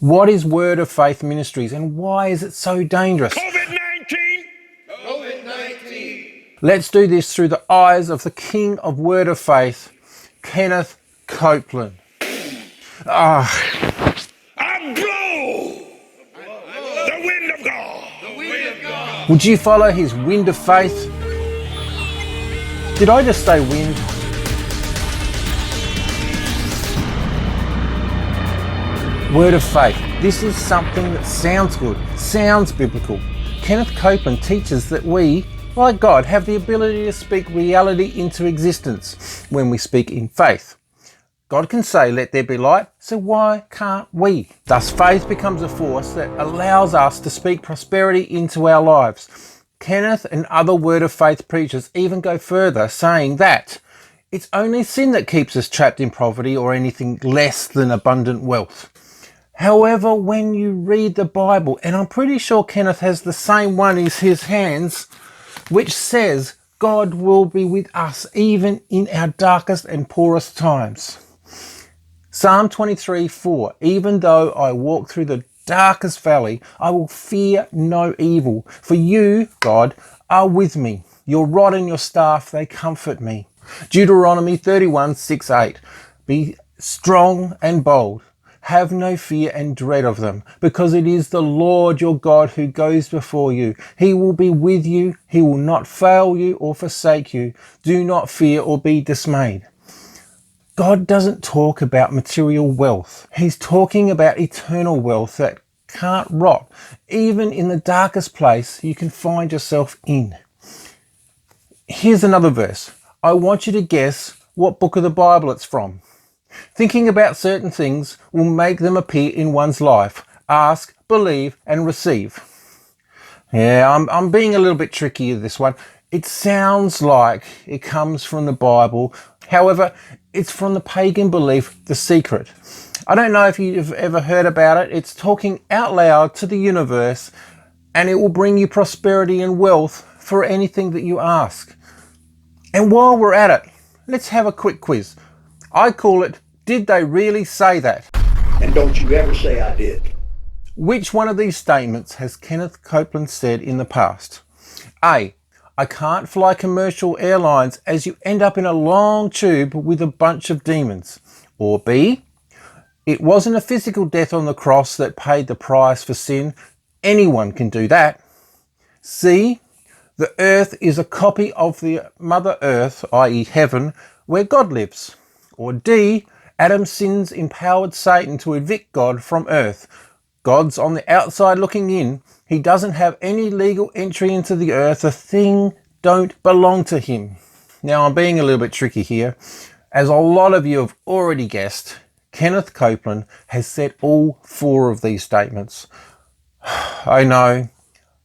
What is Word of Faith Ministries and why is it so dangerous? COVID-19! COVID-19! Let's do this through the eyes of the King of Word of Faith, Kenneth Copeland. I blow the wind of God. The wind of God. Would you follow his wind of faith? Did I just say wind? Word of faith. This is something that sounds good, sounds biblical. Kenneth Copeland teaches that we, like God, have the ability to speak reality into existence when we speak in faith. God can say, let there be light, so why can't we? Thus faith becomes a force that allows us to speak prosperity into our lives. Kenneth and other Word of Faith preachers even go further, saying that it's only sin that keeps us trapped in poverty or anything less than abundant wealth. However, when you read the Bible, and I'm pretty sure Kenneth has the same one in his hands, which says God will be with us even in our darkest and poorest times. Psalm 23:4, even though I walk through the darkest valley, I will fear no evil. For you, God, are with me. Your rod and your staff, they comfort me. Deuteronomy 31:6-8, be strong and bold. Have no fear and dread of them, because it is the Lord your God who goes before you. He will be with you. He will not fail you or forsake you. Do not fear or be dismayed. God doesn't talk about material wealth. He's talking about eternal wealth that can't rot. Even in the darkest place you can find yourself in. Here's another verse. I want you to guess what book of the Bible it's from. Thinking about certain things will make them appear in one's life. Ask, believe, and receive. Yeah, I'm being a little bit tricky with this one. It sounds like it comes from the Bible. However, it's from the pagan belief, The Secret. I don't know if you've ever heard about it. It's talking out loud to the universe, and it will bring you prosperity and wealth for anything that you ask. And while we're at it, let's have a quick quiz. I call it, did they really say that? And don't you ever say I did. Which one of these statements has Kenneth Copeland said in the past? A, I can't fly commercial airlines as you end up in a long tube with a bunch of demons. Or B, it wasn't a physical death on the cross that paid the price for sin. Anyone can do that. C, the earth is a copy of the Mother Earth, i.e. heaven, where God lives. Or D, Adam's sins empowered Satan to evict God from earth. God's on the outside looking in. He doesn't have any legal entry into the earth. A thing don't belong to him. Now I'm being a little bit tricky here. As a lot of you have already guessed, Kenneth Copeland has said all four of these statements. I know.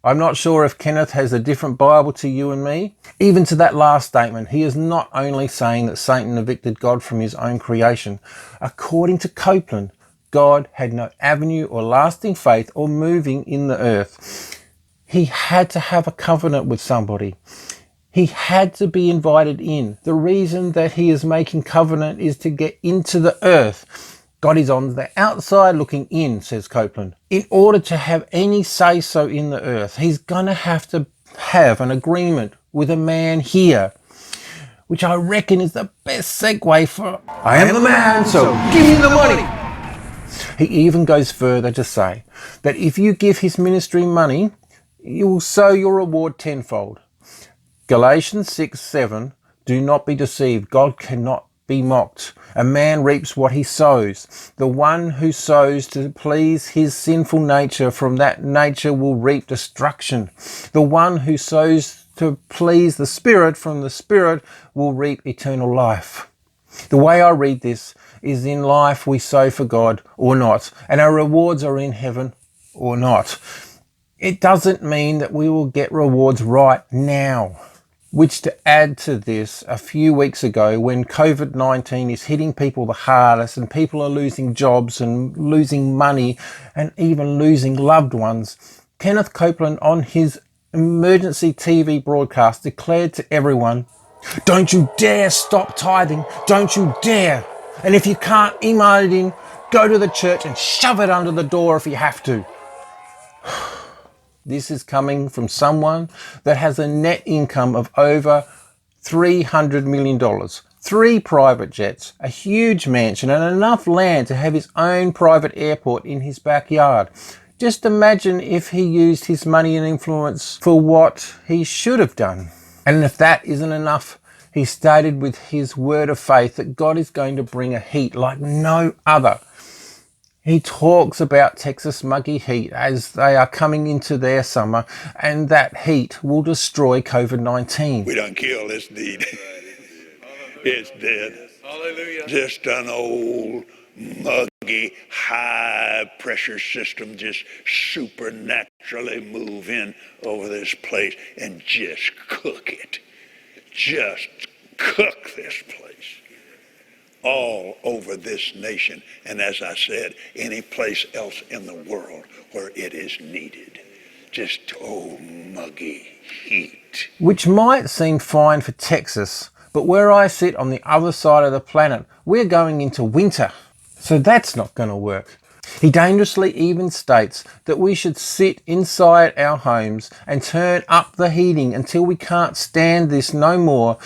I'm not sure if Kenneth has a different Bible to you and me. Even to that last statement, he is not only saying that Satan evicted God from his own creation. According to Copeland, God had no avenue or lasting faith or moving in the earth. He had to have a covenant with somebody. He had to be invited in. The reason that he is making covenant is to get into the earth. God is on the outside looking in, says Copeland. In order to have any say-so in the earth, he's going to have an agreement with a man here, which I reckon is the best segue for I am the man, so give me the money. He even goes further to say that if you give his ministry money, you will sow your reward tenfold. Galatians 6:7, do not be deceived. God cannot be mocked. A man reaps what he sows. The one who sows to please his sinful nature, from that nature will reap destruction. The one who sows to please the Spirit, from the Spirit will reap eternal life. The way I read this is, in life we sow for God or not, and our rewards are in heaven or not. It doesn't mean that we will get rewards right now. Which, to add to this, a few weeks ago, when COVID-19 is hitting people the hardest and people are losing jobs and losing money and even losing loved ones, Kenneth Copeland on his emergency TV broadcast declared to everyone, don't you dare stop tithing, don't you dare. And if you can't email it in, Go to the church and shove it under the door if you have to. This is coming from someone that has a net income of over $300 million, 3 private jets, a huge mansion and enough land to have his own private airport in his backyard. Just imagine if he used his money and influence for what he should have done. And if that isn't enough, he stated with his word of faith that God is going to bring a heat like no other. He talks about Texas muggy heat as they are coming into their summer, and that heat will destroy COVID-19. We don't kill this deed. It's dead. Hallelujah. Just an old, muggy, high-pressure system just supernaturally move in over this place and just cook it. Just cook this place. All over this nation, and as I said, any place else in the world where it is needed. Just old muggy heat. Which might seem fine for Texas, but where I sit on the other side of the planet, we're going into winter. So that's not going to work. He dangerously even states that we should sit inside our homes and turn up the heating until we can't stand this no more,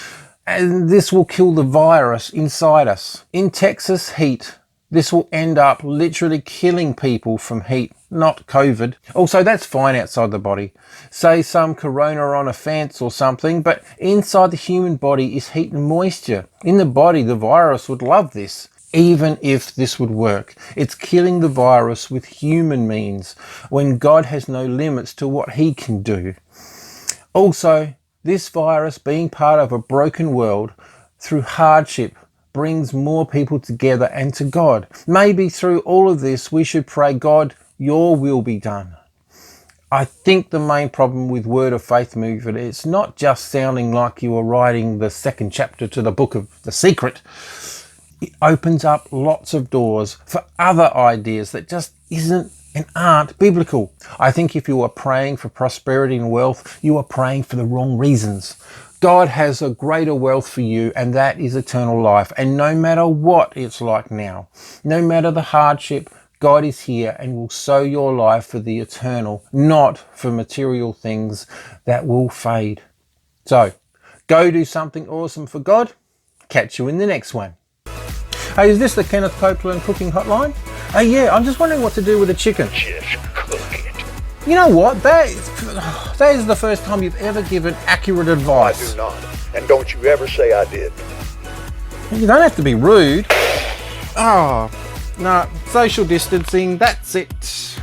and this will kill the virus inside us. In Texas heat, this will end up literally killing people from heat, not COVID. Also, that's fine outside the body. Say some corona on a fence or something, but inside the human body is heat and moisture. In the body, the virus would love this. Even if this would work, it's killing the virus with human means when God has no limits to what he can do. Also, this virus being part of a broken world through hardship brings more people together and to God. Maybe through all of this, we should pray, God, your will be done. I think the main problem with Word of Faith movement is not just sounding like you are writing the 2nd chapter to the book of The Secret. It opens up lots of doors for other ideas that just isn't and aren't biblical. I think if you are praying for prosperity and wealth, you are praying for the wrong reasons. God has a greater wealth for you, and that is eternal life. And no matter what it's like now, no matter the hardship, God is here and will sow your life for the eternal, not for material things that will fade. So, go do something awesome for God. Catch you in the next one. Hey, is this the Kenneth Copeland cooking hotline? Oh yeah, I'm just wondering what to do with the chicken. Just cook it. You know what? That is the first time you've ever given accurate advice. I do not. And don't you ever say I did. You don't have to be rude. Oh, no, social distancing, that's it.